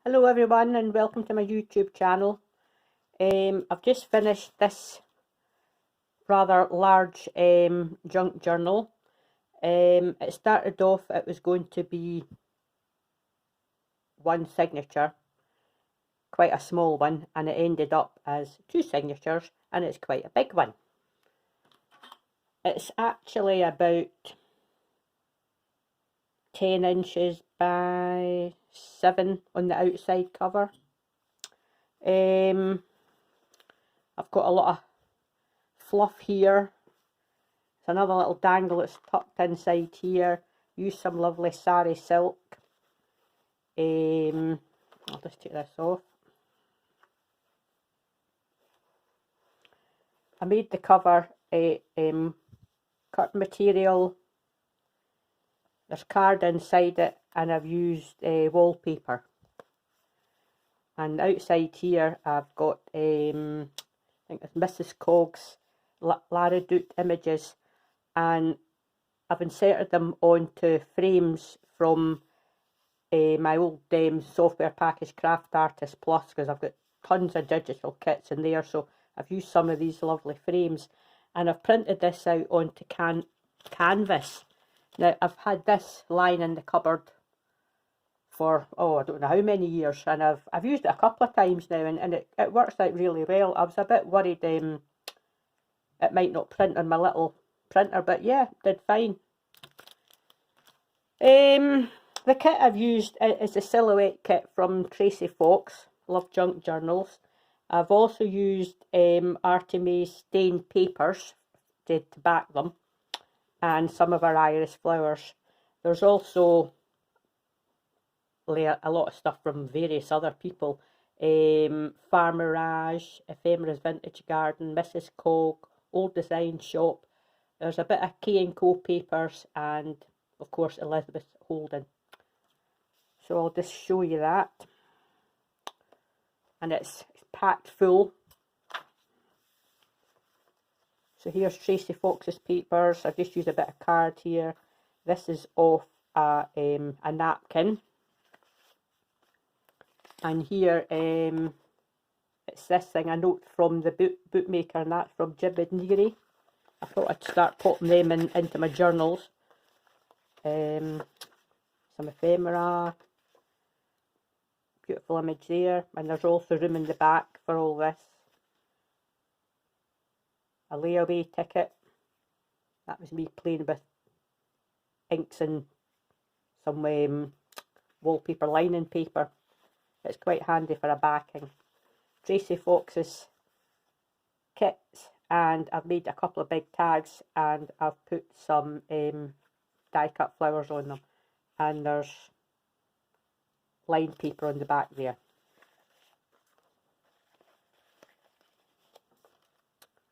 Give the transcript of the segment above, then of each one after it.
Hello everyone and welcome to my YouTube channel. I've just finished this rather large junk journal. It started off, it was going to be one signature, quite a small one, and it ended up as two signatures and it's quite a big one. It's actually about 10 inches by 7 on the outside cover. I've got a lot of fluff here. It's another little dangle that's tucked inside here. Use some lovely sari silk. I'll just take this off. I made the cover cut material. There's card inside it, and I've used wallpaper. And outside here, I've got I think it's Mrs Cog's Laridoot images, and I've inserted them onto frames from my old software package Craft Artist Plus, because I've got tons of digital kits in there, so I've used some of these lovely frames, and I've printed this out onto canvas. Now, I've had this lying in the cupboard for, I don't know how many years, and I've used it a couple of times now, and it works out really well. I was a bit worried it might not print on my little printer, but yeah, did fine. The kit I've used is the silhouette kit from Tracie Fox. Love junk journals. I've also used Artymaze stained papers to back them, and some of our iris flowers. There's also a lot of stuff from various other people. Mirage, Ephemera's Vintage Garden, Mrs Cog, Old Design Shop. There's a bit of K&Co papers, and of course Elizabeth Holden. So I'll just show you that. And it's packed full. So here's Tracie Fox's papers. I've just used a bit of card here. This is off a napkin. And here it's this thing, a note from the bookmaker, and that's from Jib and Neary. I thought I'd start popping them into my journals. Some ephemera. Beautiful image there. And there's also room in the back for all this. A layaway ticket. That was me playing with inks and some wallpaper lining paper. It's quite handy for a backing. Tracie Fox's kits, and I've made a couple of big tags, and I've put some die cut flowers on them, and there's lined paper on the back there.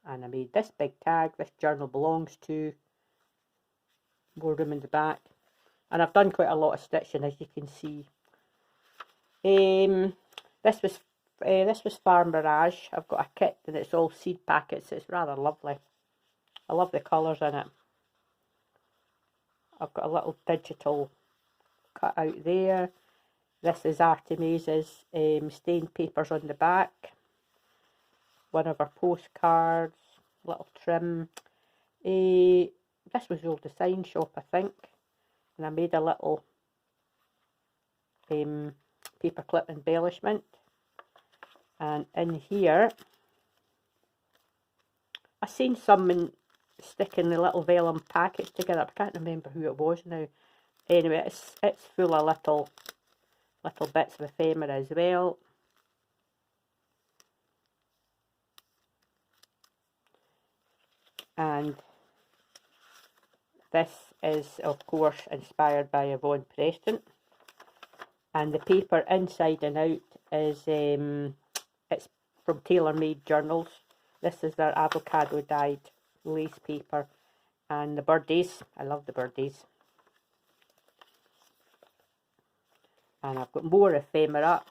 And I made this big tag. This journal belongs to. More room in the back, and I've done quite a lot of stitching, as you can see. This was Farm Mirage. I've got a kit and it's all seed packets. It's rather lovely. I love the colours in it. I've got a little digital cut out there. This is Artymaze's stained papers on the back. One of our postcards, little trim. This was Old Design Shop, I think. And I made a little paperclip embellishment. And in here, I seen someone sticking the little vellum packets together. I can't remember who it was now. Anyway, it's full of little bits of ephemera as well. And this is, of course, inspired by Yvonne Preston. And the paper inside and out is it's from Tailor Made Journals. This is their avocado dyed lace paper. And the birdies, I love the birdies. And I've got more ephemera.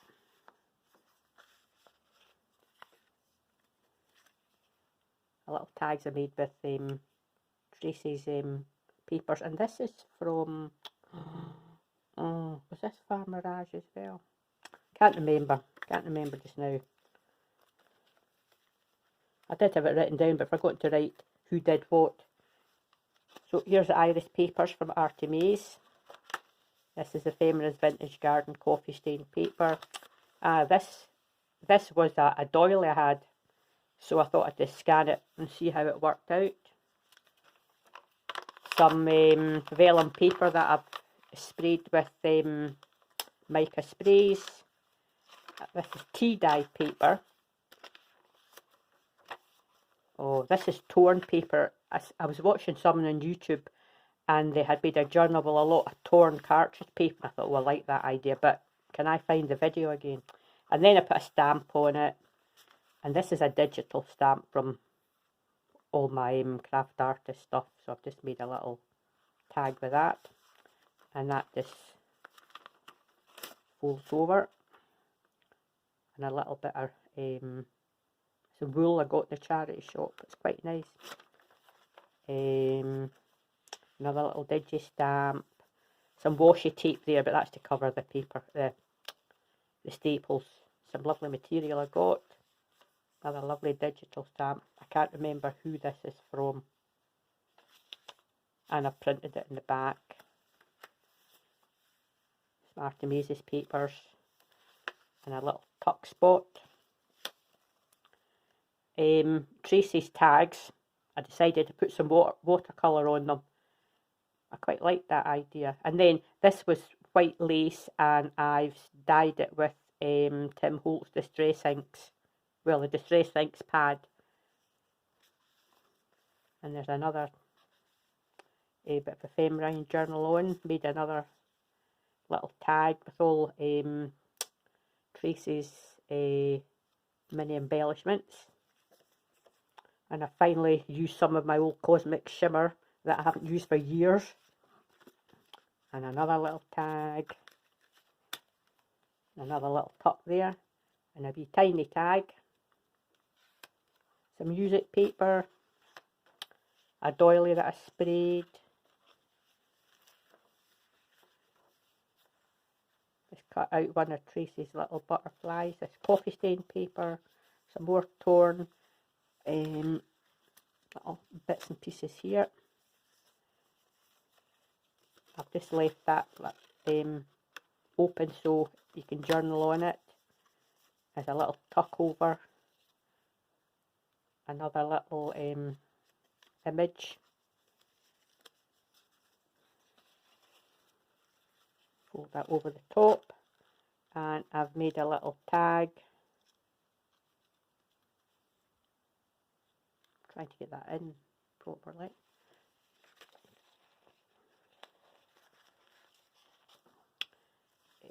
A little tags I made with Tracie's papers, and this is from was this Mirage as well? Can't remember just now. I did have it written down, but forgot to write who did what. So here's the iris papers from Artymaze. This is the famous vintage garden coffee stain paper. This was a doily I had, so I thought I'd just scan it and see how it worked out. Some vellum paper that I've sprayed with mica sprays. This is tea dye paper. Oh, this is torn paper. I was watching someone on YouTube and they had made a journal with a lot of torn cartridge paper. I thought, well, I like that idea, but can I find the video again? And then I put a stamp on it. And this is a digital stamp from all my craft artist stuff. So I've just made a little tag with that. And that just folds over. And a little bit of some wool I got in the charity shop. It's quite nice. Another little digi stamp. Some washi tape there, but that's to cover the paper, the staples. Some lovely material I got. Another lovely digital stamp. I can't remember who this is from. And I've printed it in the back. Some Artymaze's papers. And a little tuck spot. Tracie's tags. I decided to put some watercolour on them. I quite like that idea. And then this was white lace and I've dyed it with Tim Holt's Distress Inks. Well, the Distress Inks pad. And there's another bit of ephemera journal on. Made another little tag with all Tracie's mini embellishments. And I finally used some of my old Cosmic Shimmer that I haven't used for years. And another little tag. Another little tuck there. And a wee tiny tag. Some music paper. A doily that I sprayed. Just cut out one of Tracie's little butterflies. This coffee stain paper. Some more torn little bits and pieces here. I've just left that open so you can journal on it. There's a little tuck over. Another little image. Fold that over the top. And I've made a little tag. Trying to get that in properly.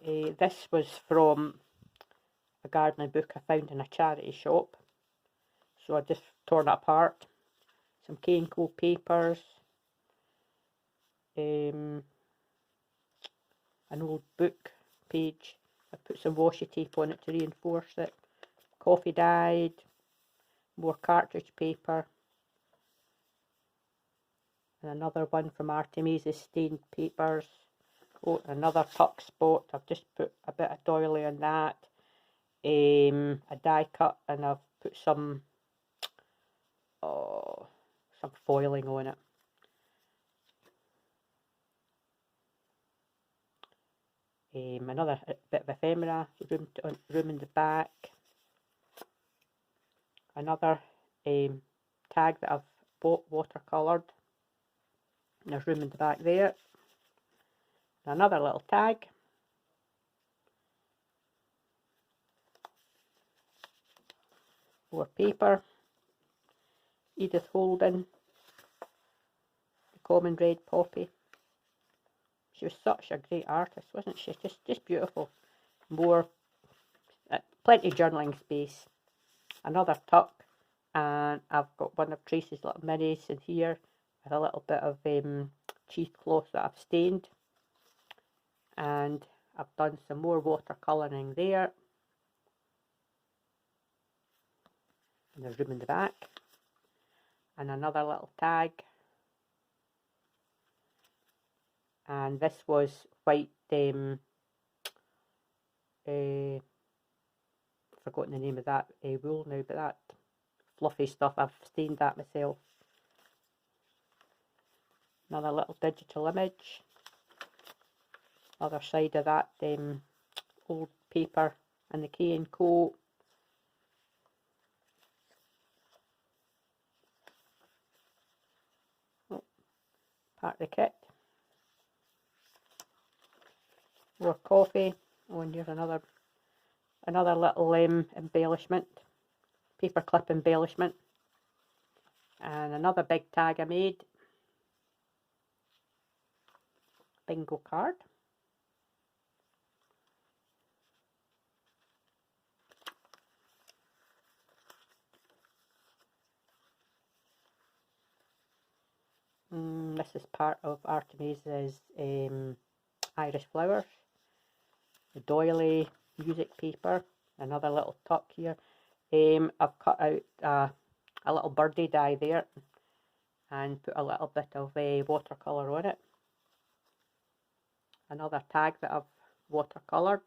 This was from a gardening book I found in a charity shop. So I just torn it apart. Some K&Co papers. An old book page. I put some washi tape on it to reinforce it. Coffee dyed. More cartridge paper. And another one from Artymaze's stained papers. Oh, another tuck spot. I've just put a bit of doily on that. A die cut, and I've put some foiling on it. Another bit of ephemera, room in the back. Another tag that I've bought watercoloured. There's room in the back there. Another little tag. More paper. Edith Holden. The Common Red Poppy. She was such a great artist, wasn't she? Just beautiful. More, plenty of journaling space. Another tuck. And I've got one of Tracie's little minis in here. With a little bit of cheesecloth that I've stained. And I've done some more watercolouring there. And there's room in the back. And another little tag. And this was white forgotten the name of that wool now, but that fluffy stuff, I've stained that myself. Another little digital image. Other side of that old paper and the K & Co. Oh, part of the kit. More coffee. Oh, and here's another little embellishment, paper clip embellishment, and another big tag I made. Bingo card. This is part of Artymaze's Irish flowers. The doily, music paper, another little tuck here. I've cut out a little birdie die there and put a little bit of watercolour on it. Another tag that I've watercoloured.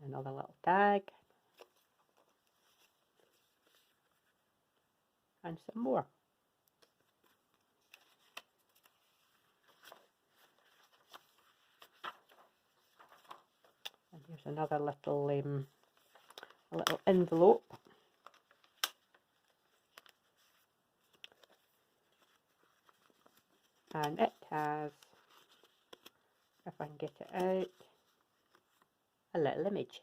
Another little tag. And some more. And here's another little a little envelope. And it has, if I can get it out, a little image.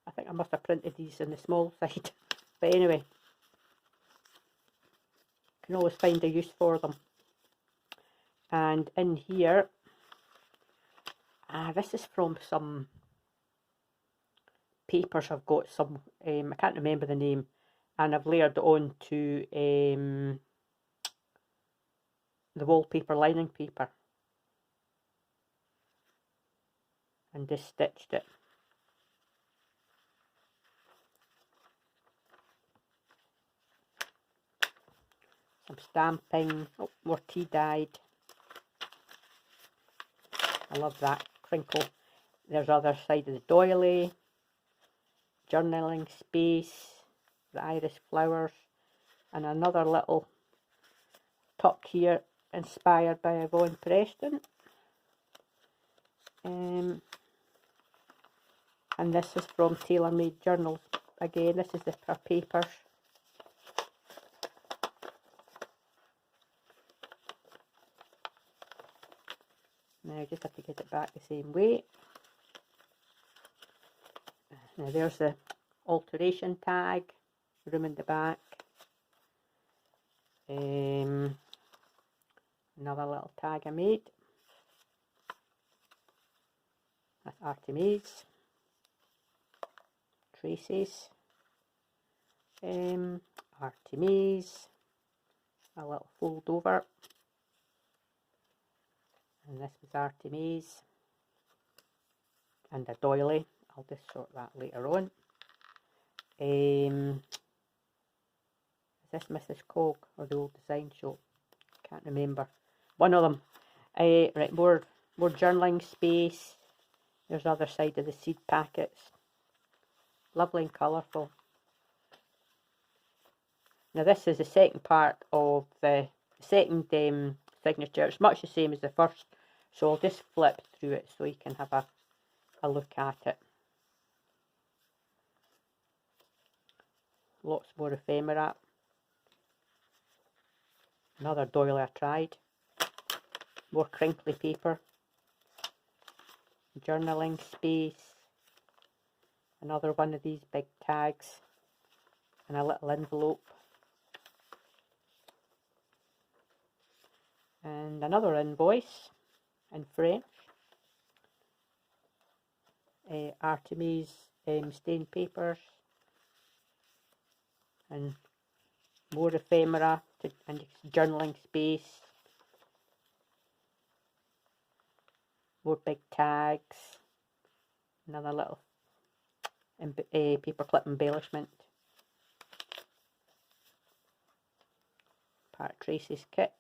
I think I must have printed these on the small side, but anyway, can always find a use for them. And in here, this is from some papers I've got, some, I can't remember the name, and I've layered it on to the wallpaper lining paper and just stitched it. Some stamping, oh, more tea dyed. I love that crinkle. There's the other side of the doily, journaling space, the Irish flowers, and another little tuck here inspired by Yvonne Preston. And this is from Tailor Made Journals. Again, this is her papers. Now I just have to get it back the same way. Now there's the alteration tag, room in the back. Another little tag I made. That's Artymaze. Traces. Artymaze. A little fold over. And this was Artymaze. And a doily. I'll just sort that later on. Is this Mrs Cog or the Old Design Show? Can't remember. One of them. Right, more journaling space. There's the other side of the seed packets. Lovely and colourful. Now this is the second part of the second signature. It's much the same as the first, so I'll just flip through it so you can have a look at it. Lots more ephemera. Another doily I tried. More crinkly paper. Journaling space. Another one of these big tags. And a little envelope. And another invoice in French. Artymaze stained papers. And more ephemera and journaling space. More big tags. Another little paperclip embellishment. Part of Tracie's kit.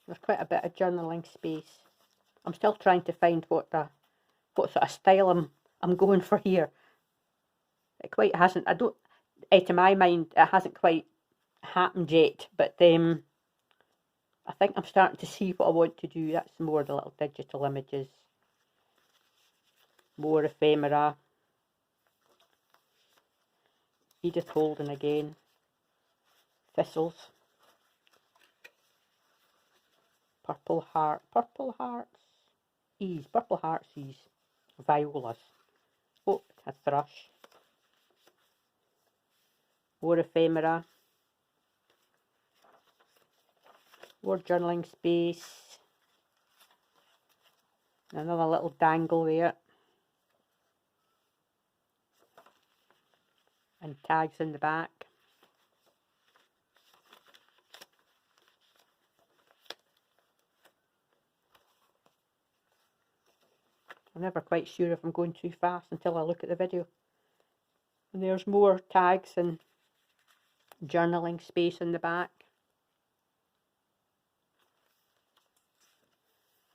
There's quite a bit of journaling space. I'm still trying to find what sort of style I'm going for here. It quite hasn't, to my mind, it hasn't quite happened yet, but I think I'm starting to see what I want to do. That's more the little digital images, more ephemera. Edith Holden again, thistles, purple hearts, purple hearts, violas. Oh, a thrush. More ephemera. More journaling space. Another little dangle there. And tags in the back. I'm never quite sure if I'm going too fast until I look at the video. And there's more tags and journaling space in the back.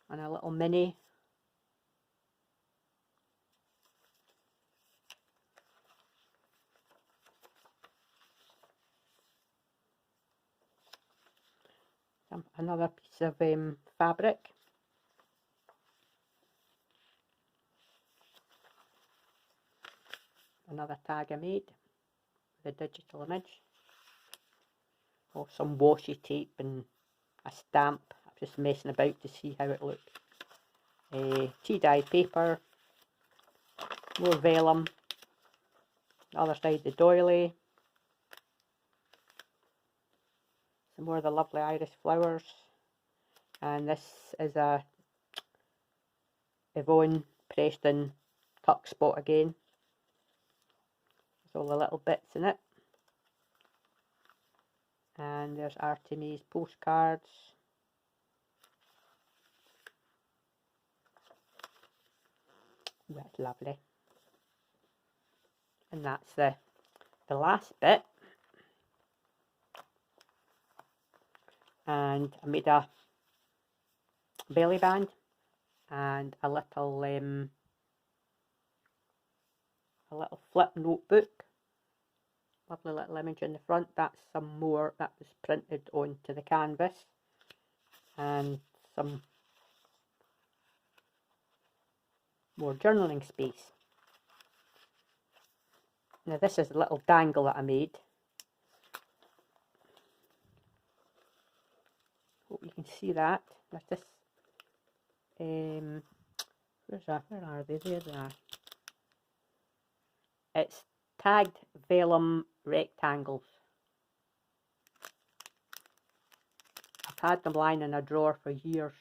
And a little mini. Another piece of fabric. Another tag I made with a digital image. Oh, some washi tape and a stamp. I'm just messing about to see how it looked. Tea dye paper. More vellum. The other side the doily. Some more of the lovely iris flowers. And this is a Yvonne Preston tuck spot again. There's all the little bits in it. And there's Artymaze postcards. Ooh, that's lovely. And that's the last bit. And I made a belly band and a little flip notebook. Lovely little image in the front. That's some more that was printed onto the canvas, and some more journaling space. Now this is a little dangle that I made. Hope you can see that. There's this. Where are they? There they are. It's tagged vellum rectangles. I've had them lying in a drawer for years,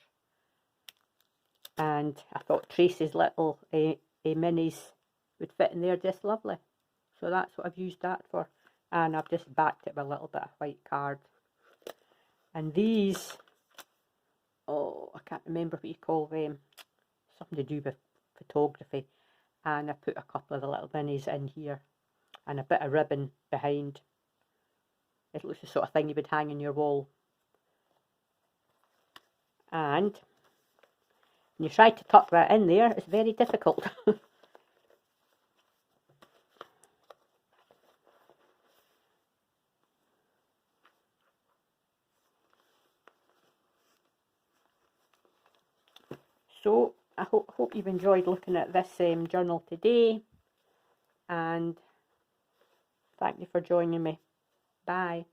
and I thought Tracie's little minis would fit in there just lovely. So that's what I've used that for, and I've just backed it with a little bit of white card. And these, oh, I can't remember what you call them, something to do with photography, and I put a couple of the little minis in here and a bit of ribbon behind. It looks the sort of thing you would hang on your wall. And when you try to tuck that in there, it's very difficult. So I hope you've enjoyed looking at this journal today, and thank you for joining me. Bye.